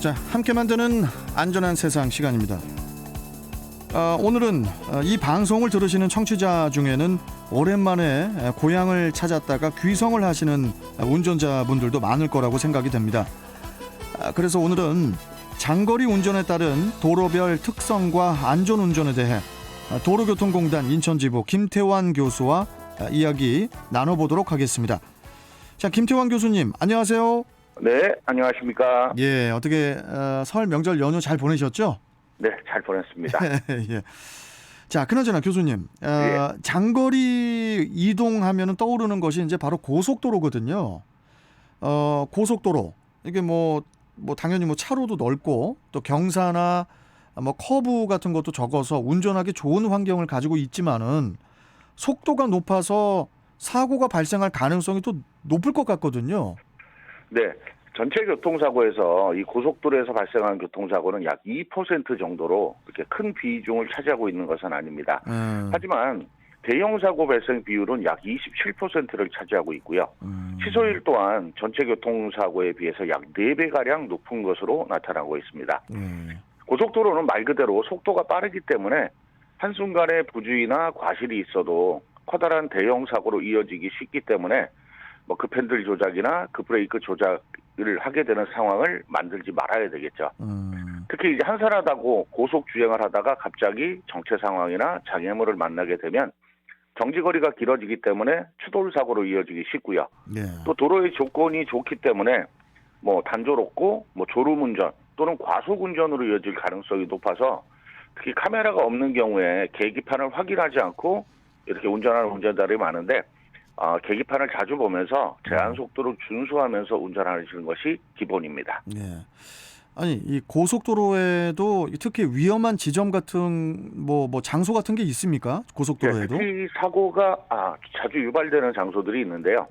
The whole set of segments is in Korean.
자, 함께 만드는 안전한 세상 시간입니다. 오늘은 이 방송을 들으시는 청취자 중에는 오랜만에 고향을 찾았다가 귀성을 하시는 운전자분들도 많을 거라고 생각이 됩니다. 그래서 오늘은 장거리 운전에 따른 도로별 특성과 안전운전에 대해 도로교통공단 인천지부 김태환 교수와 이야기 나눠보도록 하겠습니다. 자, 김태환 교수님, 안녕하세요. 네, 안녕하십니까. 예, 어떻게 설 명절 연휴 잘 보내셨죠? 네, 잘 보냈습니다. 예. 자, 그나저나 교수님, 예. 장거리 이동하면 떠오르는 것이 이제 바로 고속도로거든요. 고속도로 이게 뭐 당연히 뭐 차로도 넓고 또 경사나 뭐 커브 같은 것도 적어서 운전하기 좋은 환경을 가지고 있지만은 속도가 높아서 사고가 발생할 가능성이 또 높을 것 같거든요. 네, 전체 교통사고에서 이 고속도로에서 발생하는 교통사고는 약 2% 정도로 그렇게 큰 비중을 차지하고 있는 것은 아닙니다. 하지만 대형 사고 발생 비율은 약 27%를 차지하고 있고요. 취소율 또한 전체 교통사고에 비해서 약 4배가량 높은 것으로 나타나고 있습니다. 고속도로는 말 그대로 속도가 빠르기 때문에 한순간에 부주의나 과실이 있어도 커다란 대형 사고로 이어지기 쉽기 때문에 급핸들 조작이나 급브레이크 조작을 하게 되는 상황을 만들지 말아야 되겠죠. 특히 이제 한산하다고 고속 주행을 하다가 갑자기 정체 상황이나 장애물을 만나게 되면 정지거리가 길어지기 때문에 추돌 사고로 이어지기 쉽고요. 예. 또 도로의 조건이 좋기 때문에 단조롭고 졸음운전 또는 과속운전으로 이어질 가능성이 높아서 특히 카메라가 없는 경우에 계기판을 확인하지 않고 이렇게 운전하는 운전자들이 많은데 계기판을 자주 보면서 제한 속도를 준수하면서 운전하시는 것이 기본입니다. 예. 아니, 이 고속도로에도 특히 위험한 지점 같은 장소 같은 게 있습니까? 고속도로에도? 네, 특히 사고가 자주 유발되는 장소들이 있는데요.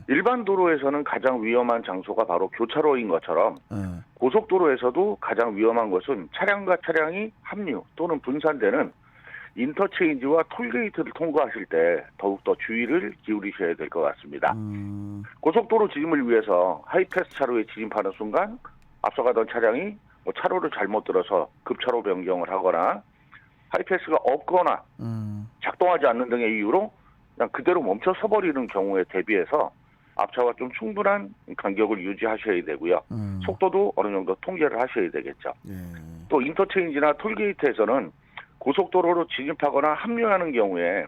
일반 도로에서는 가장 위험한 장소가 바로 교차로인 것처럼 고속도로에서도 가장 위험한 것은 차량과 차량이 합류 또는 분산되는 인터체인지와 톨게이트를 통과하실 때 더욱더 주의를 기울이셔야 될 것 같습니다. 고속도로 진입을 위해서 하이패스 차로에 진입하는 순간 앞서가던 차량이 차로를 잘못 들어서 급차로 변경을 하거나 하이패스가 없거나 작동하지 않는 등의 이유로 그냥 그대로 멈춰 서버리는 경우에 대비해서 앞차와 좀 충분한 간격을 유지하셔야 되고요. 속도도 어느 정도 통제를 하셔야 되겠죠. 또 인터체인지나 톨게이트에서는 고속도로로 진입하거나 합류하는 경우에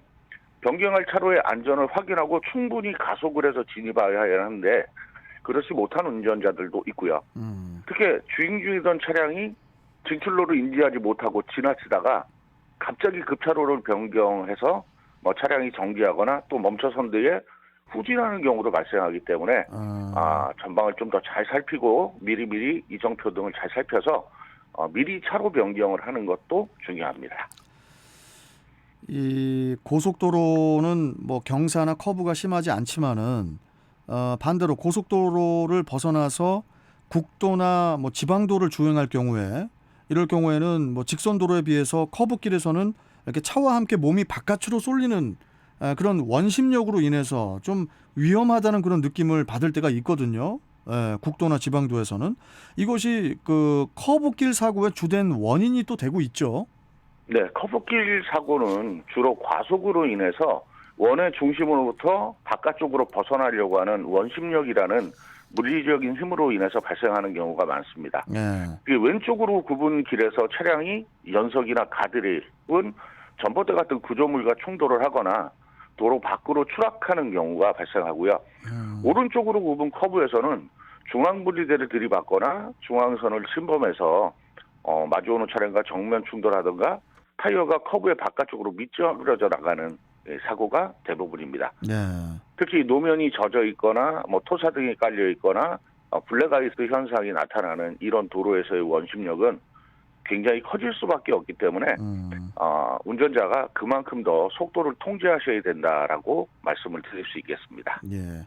변경할 차로의 안전을 확인하고 충분히 가속을 해서 진입해야 하는데 그렇지 못한 운전자들도 있고요. 특히 주행 중이던 차량이 진출로를 인지하지 못하고 지나치다가 갑자기 급차로를 변경해서 차량이 정지하거나 또 멈춰선 뒤에 후진하는 경우도 발생하기 때문에 전방을 좀 더 잘 살피고 미리미리 이정표 등을 잘 살펴서 미리 차로 변경을 하는 것도 중요합니다. 이 고속도로는 경사나 커브가 심하지 않지만은 반대로 고속도로를 벗어나서 국도나 지방도를 주행할 경우에 이럴 경우에는 직선도로에 비해서 커브길에서는 이렇게 차와 함께 몸이 바깥으로 쏠리는 그런 원심력으로 인해서 좀 위험하다는 그런 느낌을 받을 때가 있거든요. 국도나 지방도에서는 이것이 그 커브길 사고의 주된 원인이 또 되고 있죠. 네, 커브길 사고는 주로 과속으로 인해서 원의 중심으로부터 바깥쪽으로 벗어나려고 하는 원심력이라는 물리적인 힘으로 인해서 발생하는 경우가 많습니다. 왼쪽으로 굽은 길에서 차량이 연석이나 가드레일은 전봇대 같은 구조물과 충돌을 하거나 도로 밖으로 추락하는 경우가 발생하고요. 오른쪽으로 굽은 커브에서는 중앙분리대를 들이받거나 중앙선을 침범해서 마주오는 차량과 정면 충돌하든가 타이어가 커브의 바깥쪽으로 미끄러져 나가는 사고가 대부분입니다. 특히 노면이 젖어 있거나 토사 등이 깔려 있거나 블랙아이스 현상이 나타나는 이런 도로에서의 원심력은 굉장히 커질 수밖에 없기 때문에 운전자가 그만큼 더 속도를 통제하셔야 된다라고 말씀을 드릴 수 있겠습니다. 예.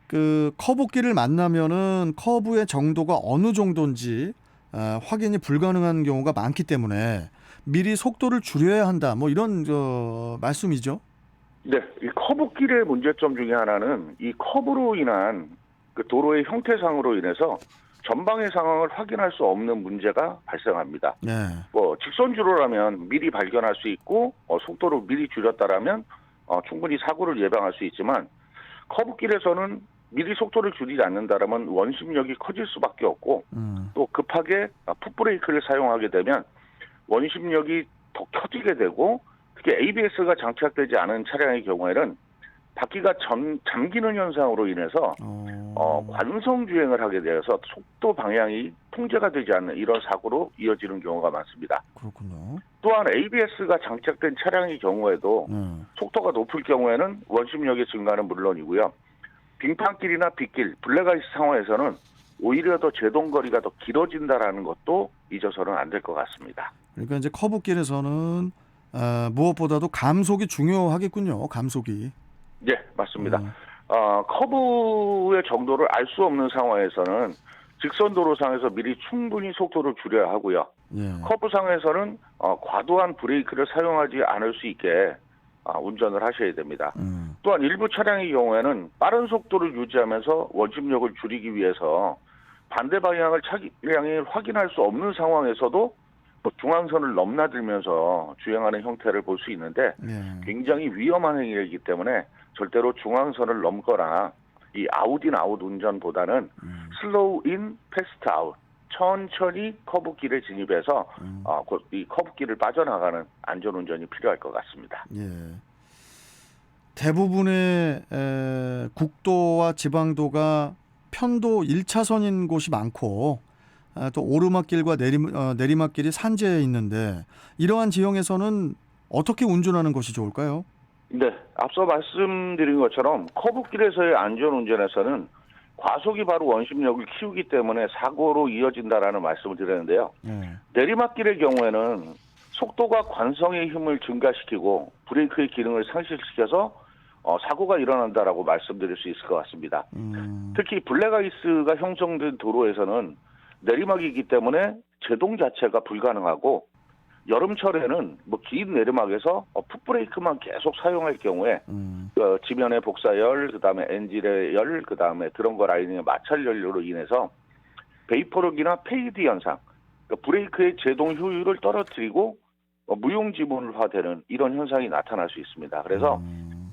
그 커브길을 만나면은 커브의 정도가 어느 정도인지 확인이 불가능한 경우가 많기 때문에 미리 속도를 줄여야 한다. 이런 말씀이죠. 네, 이 커브길의 문제점 중에 하나는 이 커브로 인한 그 도로의 형태상으로 인해서 전방의 상황을 확인할 수 없는 문제가 발생합니다. 네. 뭐 직선주로라면 미리 발견할 수 있고 속도를 미리 줄였다라면 충분히 사고를 예방할 수 있지만 커브길에서는 미리 속도를 줄이지 않는다라면 원심력이 커질 수밖에 없고 또 급하게 풋브레이크를 사용하게 되면 원심력이 더 커지게 되고 특히 ABS가 장착되지 않은 차량의 경우에는 바퀴가 잠기는 현상으로 인해서 관성 주행을 하게 되어서 속도 방향이 통제가 되지 않는 이런 사고로 이어지는 경우가 많습니다. 그렇군요. 또한 ABS가 장착된 차량의 경우에도 속도가 높을 경우에는 원심력의 증가는 물론이고요. 빙판길이나 빗길, 블랙아이스 상황에서는 오히려 더 제동거리가 더 길어진다라는 것도 잊어서는 안 될 것 같습니다. 그러니까 이제 커브길에서는 무엇보다도 감속이 중요하겠군요. 감속이. 네, 맞습니다. 커브의 정도를 알 수 없는 상황에서는 직선 도로상에서 미리 충분히 속도를 줄여야 하고요. 예. 커브상에서는 과도한 브레이크를 사용하지 않을 수 있게 운전을 하셔야 됩니다. 또한 일부 차량의 경우에는 빠른 속도를 유지하면서 원심력을 줄이기 위해서 반대 방향을 차량이 확인할 수 없는 상황에서도 중앙선을 넘나들면서 주행하는 형태를 볼 수 있는데 굉장히 위험한 행위이기 때문에 절대로 중앙선을 넘거나 이 아웃인 아웃 운전보다는 슬로우 인 패스트 아웃 천천히 커브길에 진입해서 이 커브길을 빠져나가는 안전운전이 필요할 것 같습니다. 예. 대부분의 국도와 지방도가 편도 1차선인 곳이 많고 또 오르막길과 내리막길이 산재에 있는데 이러한 지형에서는 어떻게 운전하는 것이 좋을까요? 네, 앞서 말씀드린 것처럼 커브길에서의 안전운전에서는 과속이 바로 원심력을 키우기 때문에 사고로 이어진다라는 말씀을 드렸는데요. 내리막길의 경우에는 속도가 관성의 힘을 증가시키고 브레이크의 기능을 상실시켜서 사고가 일어난다라고 말씀드릴 수 있을 것 같습니다. 특히 블랙아이스가 형성된 도로에서는 내리막이기 때문에 제동 자체가 불가능하고 여름철에는 긴 내리막에서 풋브레이크만 계속 사용할 경우에 지면의 복사열, 그다음에 엔진의 열, 그다음에 드럼과 라이닝의 마찰 연료로 인해서 베이퍼럭이나 페이드 현상, 그러니까 브레이크의 제동 효율을 떨어뜨리고 무용지물화되는 이런 현상이 나타날 수 있습니다. 그래서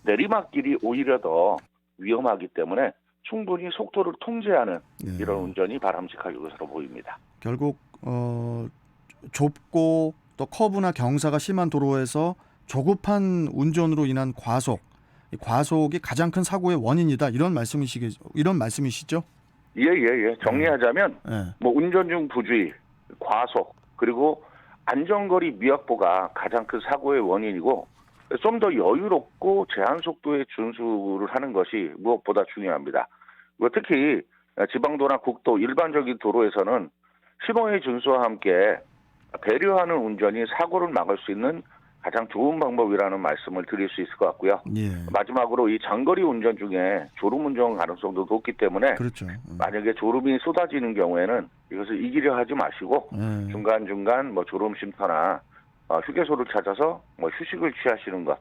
내리막길이 오히려 더 위험하기 때문에 충분히 속도를 통제하는 이런 운전이 바람직할 것으로 보입니다. 결국 좁고 또 커브나 경사가 심한 도로에서 조급한 운전으로 인한 과속이 가장 큰 사고의 원인이다. 이런 말씀이시죠? 예. 정리하자면 운전 중 부주의, 과속, 그리고 안전거리 미확보가 가장 큰 사고의 원인이고 좀 더 여유롭고 제한 속도에 준수를 하는 것이 무엇보다 중요합니다. 특히 지방도나 국도, 일반적인 도로에서는 신호의 준수와 함께 배려하는 운전이 사고를 막을 수 있는 가장 좋은 방법이라는 말씀을 드릴 수 있을 것 같고요. 마지막으로 이 장거리 운전 중에 졸음운전 가능성도 높기 때문에 그렇죠. 만약에 졸음이 쏟아지는 경우에는 이것을 이기려 하지 마시고 중간중간 졸음 쉼터나 휴게소를 찾아서 휴식을 취하시는 것,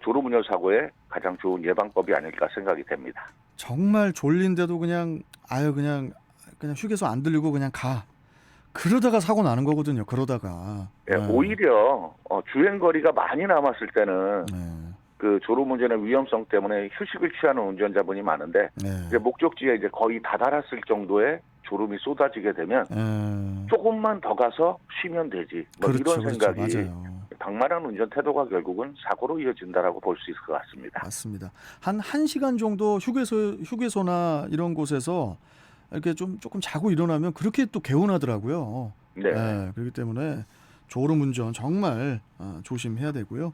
졸음운전 사고의 가장 좋은 예방법이 아닐까 생각이 됩니다. 정말 졸린데도 그냥 휴게소 안 들리고 그냥 가. 그러다가 사고 나는 거거든요. 그러다가. 오히려 주행거리가 많이 남았을 때는 그 졸음운전의 위험성 때문에 휴식을 취하는 운전자분이 많은데 이제 목적지에 이제 거의 다다랐을 정도의 졸음이 쏟아지게 되면 조금만 더 가서 쉬면 되지. 이런 생각이 맞아요. 방만한 운전 태도가 결국은 사고로 이어진다라고 볼 수 있을 것 같습니다. 맞습니다. 한 1시간 정도 휴게소나 이런 곳에서 이렇게 조금 자고 일어나면 그렇게 또 개운하더라고요. 그렇기 때문에 졸음운전 정말 조심해야 되고요.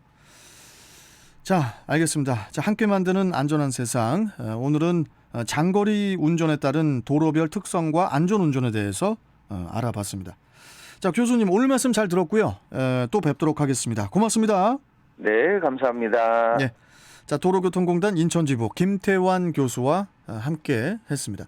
자, 알겠습니다. 자, 함께 만드는 안전한 세상. 오늘은 장거리 운전에 따른 도로별 특성과 안전운전에 대해서 알아봤습니다. 자, 교수님 오늘 말씀 잘 들었고요. 또 뵙도록 하겠습니다. 고맙습니다. 네, 감사합니다. 자, 도로교통공단 인천지부 김태환 교수와 함께 했습니다.